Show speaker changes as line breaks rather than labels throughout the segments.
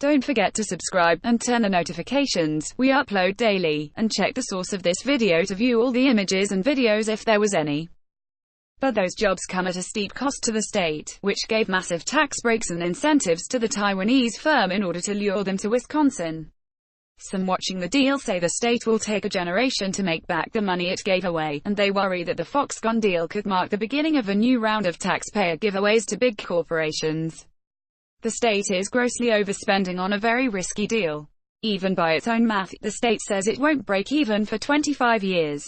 Don't forget to subscribe, and turn the notifications. We upload daily, and check the source of this video to view all the images and videos if there was any. But those jobs come at a steep cost to the state, which gave massive tax breaks and incentives to the Taiwanese firm in order to lure them to Wisconsin. Some watching the deal say the state will take a generation to make back the money it gave away, and they worry that the Foxconn deal could mark the beginning of a new round of taxpayer giveaways to big corporations. The state is grossly overspending on a very risky deal. Even by its own math, the state says it won't break even for 25 years.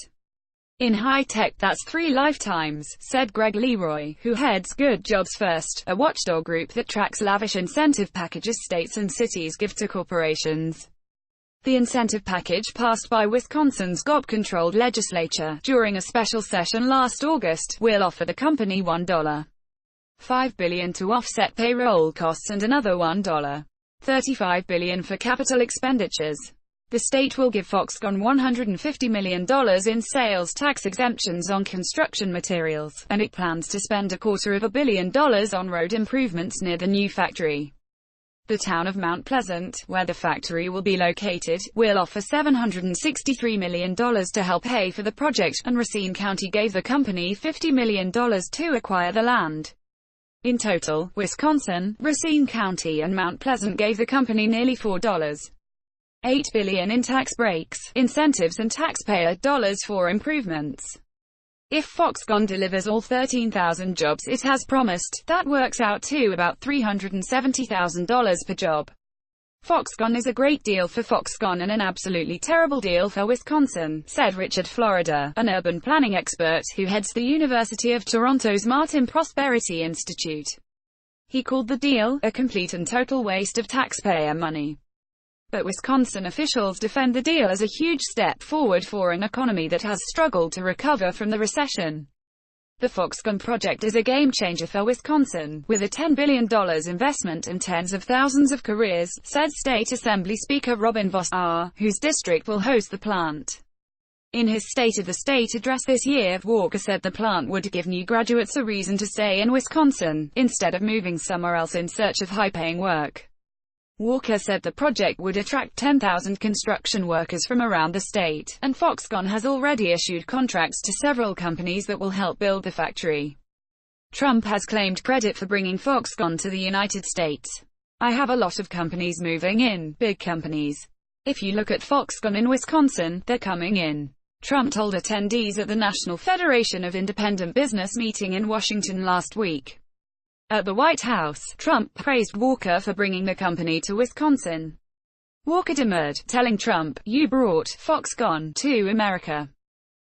In high tech, that's 3 lifetimes, said Greg Leroy, who heads Good Jobs First, a watchdog group that tracks lavish incentive packages states and cities give to corporations. The incentive package passed by Wisconsin's GOP-controlled legislature during a special session last August will offer the company $1.5 billion to offset payroll costs and another $1.35 billion for capital expenditures. The state will give Foxconn $150 million in sales tax exemptions on construction materials, and it plans to spend $250 million on road improvements near the new factory. The town of Mount Pleasant, where the factory will be located, will offer $763 million to help pay for the project, and Racine County gave the company $50 million to acquire the land. In total, Racine County and Mount Pleasant gave the company nearly $4.8 billion in tax breaks, incentives and taxpayer dollars for improvements. If Foxconn delivers all 13,000 jobs it has promised, that works out to about $370,000 per job. Foxconn is a great deal for Foxconn and an absolutely terrible deal for Wisconsin, said Richard Florida, an urban planning expert who heads the University of Toronto's Martin Prosperity Institute. He called the deal a complete and total waste of taxpayer money. But Wisconsin officials defend the deal as a huge step forward for an economy that has struggled to recover from the recession. The Foxconn project is a game-changer for Wisconsin, with a $10 billion investment and tens of thousands of careers, said State Assembly Speaker Robin Vos, whose district will host the plant. In his State of the State address this year, Walker said the plant would give new graduates a reason to stay in Wisconsin, instead of moving somewhere else in search of high-paying work. Walker said the project would attract 10,000 construction workers from around the state, and Foxconn has already issued contracts to several companies that will help build the factory. Trump has claimed credit for bringing Foxconn to the United States. "I have a lot of companies moving in, big companies. If you look at Foxconn in Wisconsin, they're coming in," Trump told attendees at the National Federation of Independent Business meeting in Washington last week. At the White House, Trump praised Walker for bringing the company to Wisconsin. Walker demurred, telling Trump, "You brought Foxconn to America.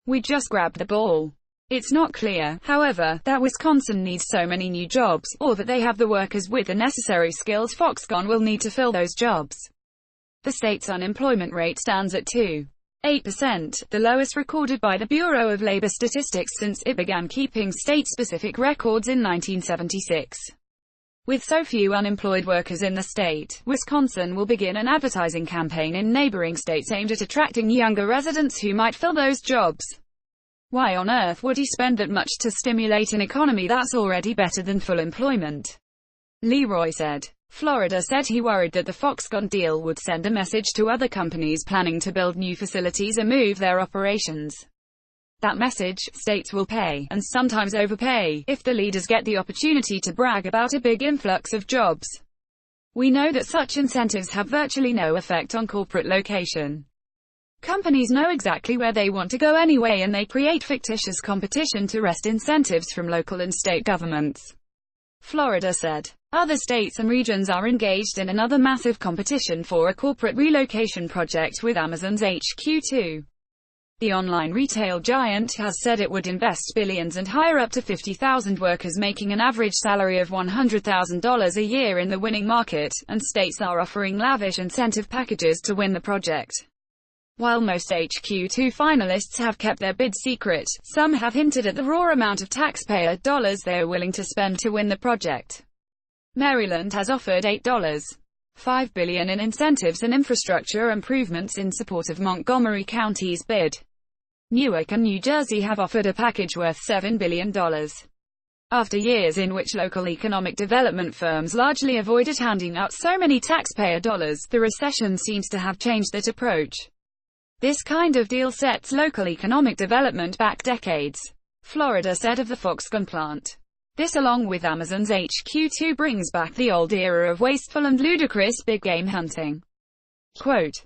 We just grabbed the ball." It's not clear, however, that Wisconsin needs so many new jobs, or that they have the workers with the necessary skills Foxconn will need to fill those jobs. The state's unemployment rate stands at 2.8%, the lowest recorded by the Bureau of Labor Statistics since it began keeping state-specific records in 1976. With so few unemployed workers in the state, Wisconsin will begin an advertising campaign in neighboring states aimed at attracting younger residents who might fill those jobs. Why on earth would he spend that much to stimulate an economy that's already better than full employment? Leroy said. Florida said he worried that the Foxconn deal would send a message to other companies planning to build new facilities or move their operations. That message: states will pay, and sometimes overpay, if the leaders get the opportunity to brag about a big influx of jobs. We know that such incentives have virtually no effect on corporate location. Companies know exactly where they want to go anyway, and they create fictitious competition to wrest incentives from local and state governments. Florida said. Other states and regions are engaged in another massive competition for a corporate relocation project with Amazon's HQ2. The online retail giant has said it would invest billions and hire up to 50,000 workers making an average salary of $100,000 a year in the winning market, and states are offering lavish incentive packages to win the project. While most HQ2 finalists have kept their bid secret, some have hinted at the raw amount of taxpayer dollars they are willing to spend to win the project. Maryland has offered $8.5 billion in incentives and infrastructure improvements in support of Montgomery County's bid. Newark and New Jersey have offered a package worth $7 billion. After years in which local economic development firms largely avoided handing out so many taxpayer dollars, the recession seems to have changed that approach. This kind of deal sets local economic development back decades. Florida said of the Foxconn plant. This, along with Amazon's HQ2, brings back the old era of wasteful and ludicrous big game hunting. Quote,